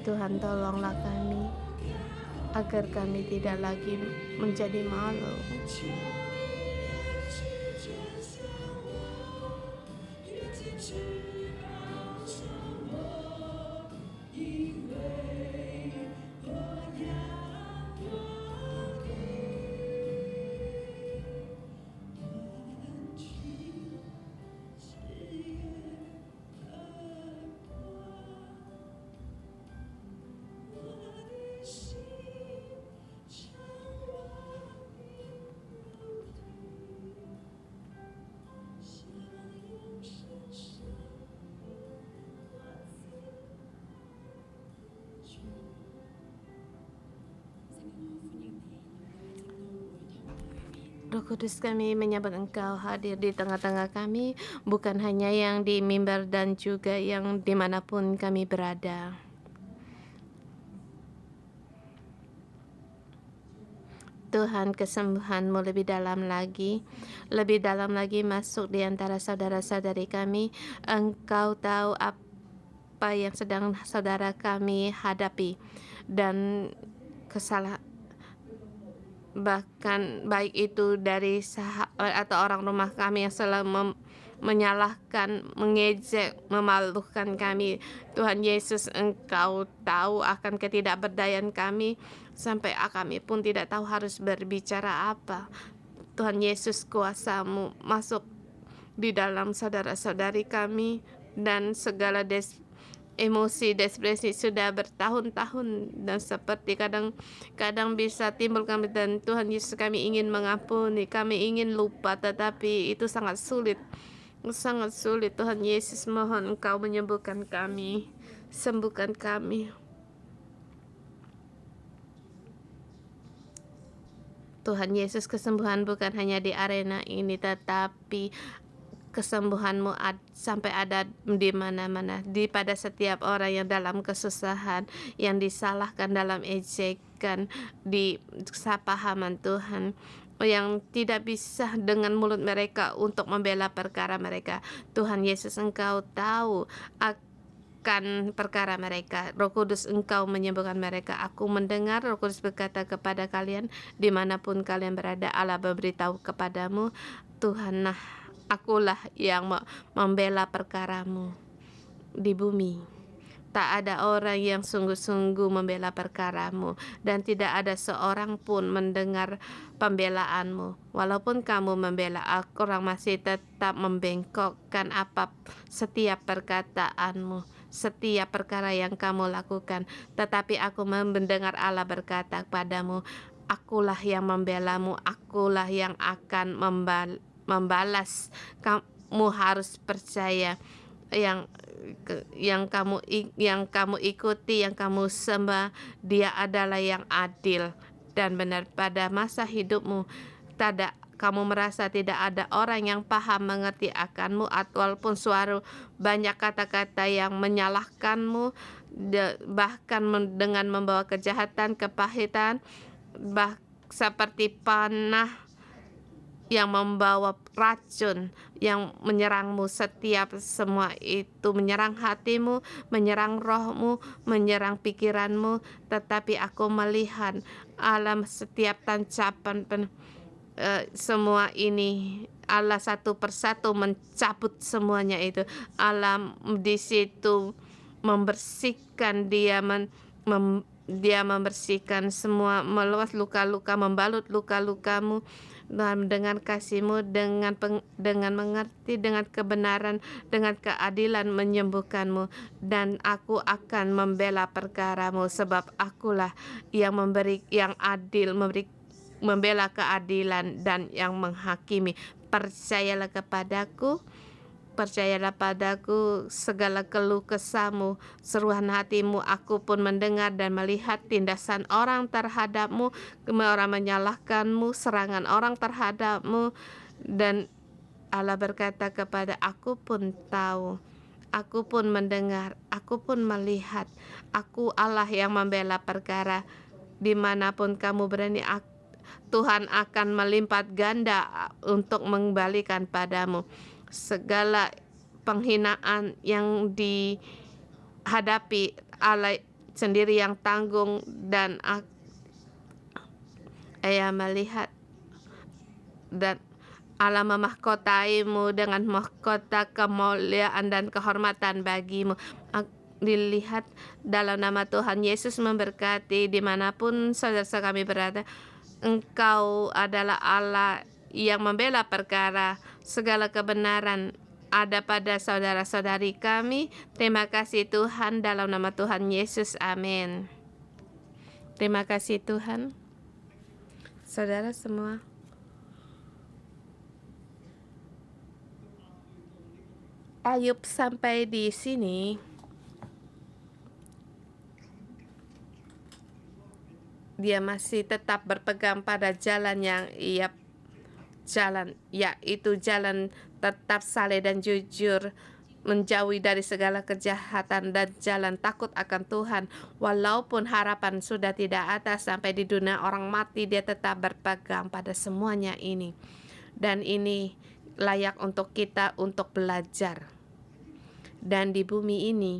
Tuhan, tolonglah kami agar kami tidak lagi menjadi malu. Roh Kudus, kami menyambut Engkau hadir di tengah-tengah kami, bukan hanya yang di mimbar dan juga yang dimanapun kami berada. Tuhan, kesembuhan-Mu lebih dalam lagi masuk di antara saudara-saudari kami. Engkau tahu apa yang sedang saudara kami hadapi dan bahkan baik itu dari sahabat atau orang rumah kami yang selalu menyalahkan, mengejek, memalukan kami. Tuhan Yesus, Engkau tahu akan ketidakberdayaan kami, sampai kami pun tidak tahu harus berbicara apa. Tuhan Yesus, kuasa-Mu masuk di dalam saudara-saudari kami, dan segala emosi, depresi sudah bertahun-tahun dan seperti kadang bisa timbul kami, dan Tuhan Yesus, kami ingin mengampuni, kami ingin lupa, tetapi itu sangat sulit. Tuhan Yesus, mohon Engkau menyembuhkan kami, sembuhkan kami. Tuhan Yesus, kesembuhan bukan hanya di arena ini, tetapi kesembuhan-Mu sampai ada di mana-mana, pada setiap orang yang dalam kesusahan, yang disalahkan, dalam ejekan, di kesalahpahaman Tuhan, yang tidak bisa dengan mulut mereka untuk membela perkara mereka. Tuhan Yesus, Engkau tahu akan perkara mereka. Roh Kudus, Engkau menyembuhkan mereka. Aku mendengar Roh Kudus berkata kepada kalian, dimanapun kalian berada, Allah memberitahu kepadamu, Tuhan, akulah yang membela perkaramu di bumi. Tak ada orang yang sungguh-sungguh membela perkaramu, dan tidak ada seorang pun mendengar pembelaanmu. Walaupun kamu membela, orang masih tetap membengkokkan setiap perkataanmu, setiap perkara yang kamu lakukan. Tetapi aku mendengar Allah berkata kepadamu, akulah yang membelamu, akulah yang akan membalas. Kamu harus percaya, yang kamu ikuti, yang kamu sembah, Dia adalah yang adil dan benar pada masa hidupmu. Kamu merasa tidak ada orang yang paham mengerti akanmu, walaupun suara banyak kata-kata yang menyalahkanmu, bahkan dengan membawa kejahatan, kepahitan, seperti panah yang membawa racun yang menyerangmu. Semua itu menyerang hatimu, menyerang rohmu, menyerang pikiranmu. Tetapi aku melihat alam setiap tancapan semua ini Allah satu persatu mencabut semuanya itu. Allah di situ membersihkan, dia membersihkan semua, meluas luka-luka, membalut luka-lukamu, dan dengan kasih-Mu, dengan mengerti, dengan kebenaran, dengan keadilan menyembuhkan-Mu. Dan aku akan membela perkara-Mu, sebab akulah yang adil, membela keadilan dan yang menghakimi. Percayalah padaku segala keluh kesahmu, seruan hatimu. Aku pun mendengar dan melihat tindasan orang terhadapmu, orang menyalahkanmu, serangan orang terhadapmu. Dan Allah berkata kepada aku pun tahu, aku pun mendengar, aku pun melihat. Aku Allah yang membela perkara. Dimanapun kamu berani, Tuhan akan melipat ganda untuk mengembalikan padamu. Segala penghinaan yang dihadapi, Allah sendiri yang tanggung, dan Ia melihat, dan Allah memahkotaimu dengan mahkota kemuliaan dan kehormatan bagimu. Dilihat dalam nama Tuhan Yesus memberkati dimanapun saudara kami berada. Engkau adalah Allah yang membela perkara. Segala kebenaran ada pada saudara-saudari kami. Terima kasih Tuhan, dalam nama Tuhan Yesus, amin. Terima kasih Tuhan. Saudara semua, Ayub sampai di sini. Dia masih tetap berpegang pada jalan yang yaitu jalan tetap saleh dan jujur, menjauhi dari segala kejahatan, dan jalan takut akan Tuhan. Walaupun harapan sudah tidak ada, sampai di dunia orang mati, dia tetap berpegang pada semuanya ini. Dan ini layak untuk kita untuk belajar. Dan di bumi ini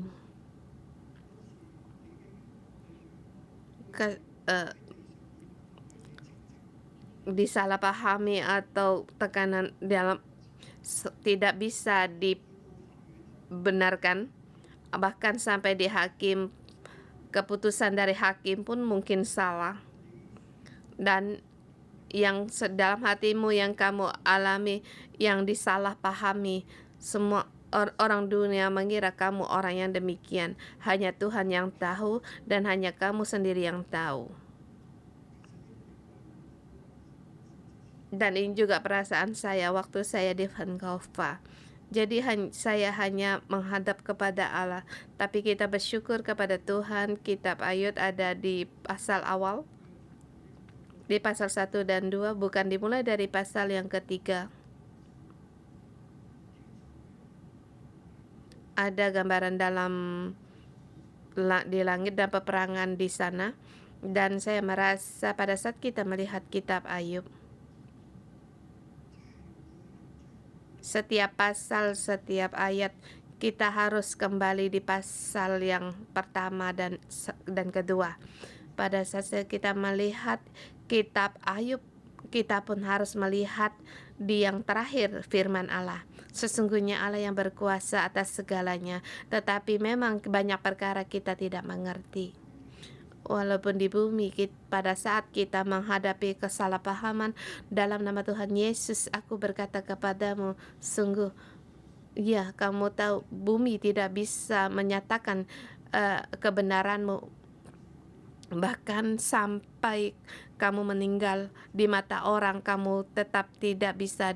disalahpahami atau tekanan dalam tidak bisa dibenarkan, bahkan sampai di hakim, keputusan dari hakim pun mungkin salah. Dan yang dalam hatimu yang kamu alami, yang disalahpahami, semua orang dunia mengira kamu orang yang demikian. Hanya Tuhan yang tahu, dan hanya kamu sendiri yang tahu. Dan ini juga perasaan saya waktu saya di Vancouver. Jadi saya hanya menghadap kepada Allah. Tapi kita bersyukur kepada Tuhan. Kitab Ayub ada di pasal awal, di pasal 1 dan 2, bukan dimulai dari pasal yang ketiga. Ada gambaran di langit dan peperangan di sana. Dan saya merasa pada saat kita melihat kitab Ayub, setiap pasal, setiap ayat, kita harus kembali di pasal yang pertama dan kedua. Pada saat kita melihat kitab Ayub, kita pun harus melihat di yang terakhir firman Allah. Sesungguhnya Allah yang berkuasa atas segalanya, tetapi memang banyak perkara kita tidak mengerti. Walaupun di bumi, pada saat kita menghadapi kesalahpahaman, dalam nama Tuhan Yesus aku berkata kepadamu, sungguh, ya, kamu tahu bumi tidak bisa menyatakan kebenaranmu. Bahkan sampai kamu meninggal di mata orang, kamu tetap tidak bisa,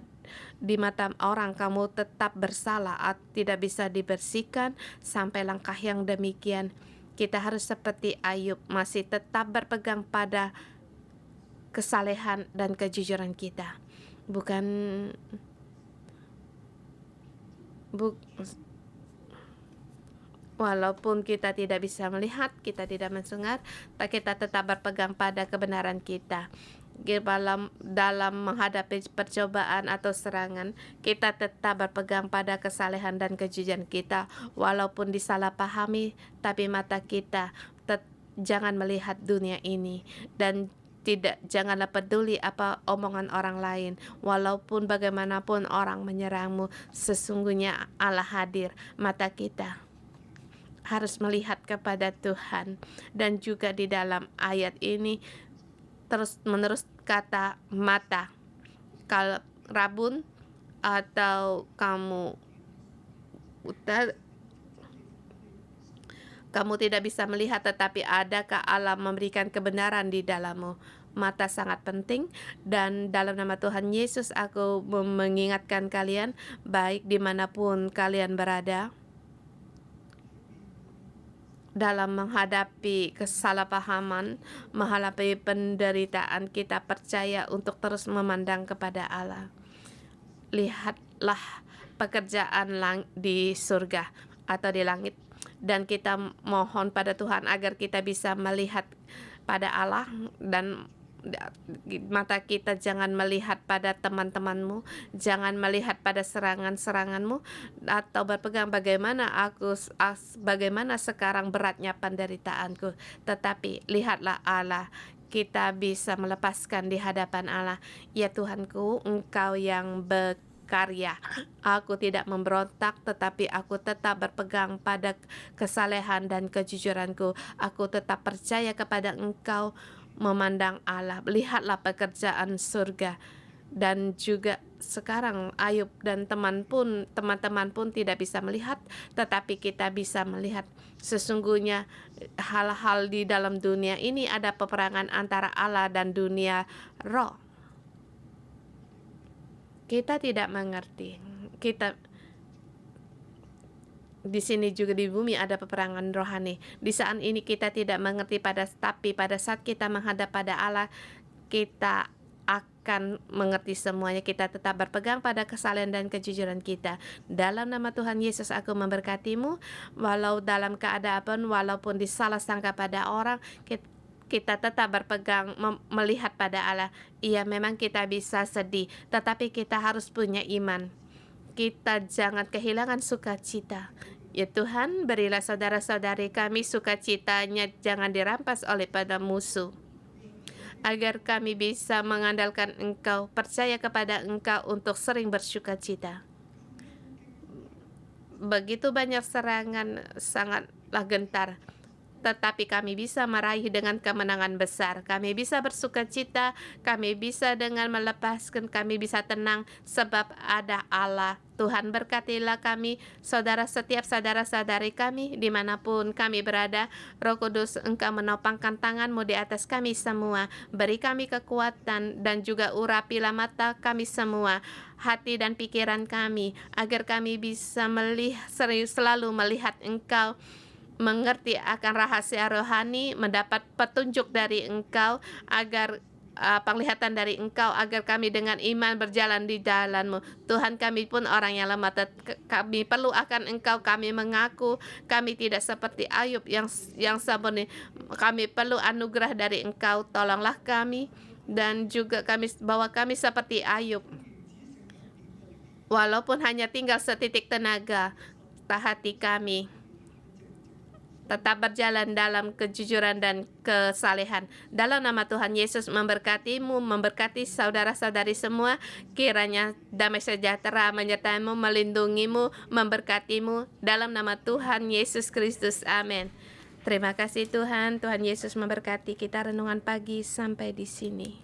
di mata orang kamu tetap bersalah, tidak bisa dibersihkan. Sampai langkah yang demikian, kita harus seperti Ayub, masih tetap berpegang pada kesalehan dan kejujuran kita. Walaupun kita tidak bisa melihat, kita tidak mendengar, tapi kita tetap berpegang pada kebenaran kita. Dalam menghadapi percobaan atau serangan, kita tetap berpegang pada kesalehan dan kejujuran kita. Walaupun disalahpahami, tapi mata kita jangan melihat dunia ini, dan Janganlah peduli apa omongan orang lain, walaupun bagaimanapun orang menyerangmu, sesungguhnya Allah hadir. Mata kita harus melihat kepada Tuhan. Dan juga di dalam ayat ini terus menerus kata mata. Kalau rabun atau kamu tidak bisa melihat, tetapi adakah Allah memberikan kebenaran di dalammu? Mata sangat penting, dan dalam nama Tuhan Yesus aku mengingatkan kalian, baik dimanapun kalian berada, dalam menghadapi kesalahpahaman, menghadapi penderitaan, kita percaya untuk terus memandang kepada Allah. Lihatlah pekerjaan di surga atau di langit, dan kita mohon pada Tuhan agar kita bisa melihat pada Allah, dan mata kita jangan melihat pada teman-temanmu, jangan melihat pada serangan-seranganmu, atau berpegang bagaimana sekarang beratnya penderitaanku, tetapi lihatlah Allah. Kita bisa melepaskan di hadapan Allah. Ya Tuhanku, Engkau yang berkarya. Aku tidak memberontak, tetapi aku tetap berpegang pada kesalehan dan kejujuranku. Aku tetap percaya kepada Engkau, memandang Allah. Lihatlah pekerjaan surga. Dan juga sekarang Ayub dan teman-teman pun tidak bisa melihat, tetapi kita bisa melihat. Sesungguhnya hal-hal di dalam dunia ini ada peperangan antara Allah dan dunia roh. Kita tidak mengerti. Di sini juga di bumi ada peperangan rohani. Di saat ini kita tidak mengerti, tapi pada saat kita menghadap pada Allah, kita akan mengerti semuanya. Kita tetap berpegang pada kesalehan dan kejujuran kita. Dalam nama Tuhan Yesus aku memberkatimu, walau dalam keadaan, walaupun disalah sangka pada orang, kita tetap berpegang melihat pada Allah. Iya, memang kita bisa sedih, tetapi kita harus punya iman. Kita jangan kehilangan sukacita. Ya Tuhan, berilah saudara-saudari kami sukacitanya jangan dirampas oleh pada musuh, agar kami bisa mengandalkan Engkau, percaya kepada Engkau untuk sering bersukacita. Begitu banyak serangan, sangatlah gentar, tetapi kami bisa meraih dengan kemenangan besar. Kami bisa bersukacita, kami bisa dengan melepaskan, kami bisa tenang sebab ada Allah. Tuhan berkatilah kami, setiap saudara-saudari kami dimanapun kami berada. Roh Kudus, Engkau menopangkan tangan-Mu di atas kami semua. Beri kami kekuatan dan juga urapilah mata kami semua, hati dan pikiran kami, agar kami bisa selalu melihat Engkau, mengerti akan rahasia rohani, mendapat petunjuk dari Engkau, agar penglihatan dari Engkau, agar kami dengan iman berjalan di jalan-Mu. Tuhan, kami pun orang yang lemah, kami perlu akan Engkau. Kami mengaku kami tidak seperti Ayub yang sempurna. Kami perlu anugerah dari Engkau. Tolonglah kami, dan juga bawa kami seperti Ayub. Walaupun hanya tinggal setitik tenaga, hati kami tetap berjalan dalam kejujuran dan kesalehan. Dalam nama Tuhan Yesus memberkatimu, memberkati saudara-saudari semua. Kiranya damai sejahtera menyertaimu, melindungimu, memberkatimu. Dalam nama Tuhan Yesus Kristus. Amin. Terima kasih Tuhan. Tuhan Yesus memberkati kita. Renungan pagi sampai di sini.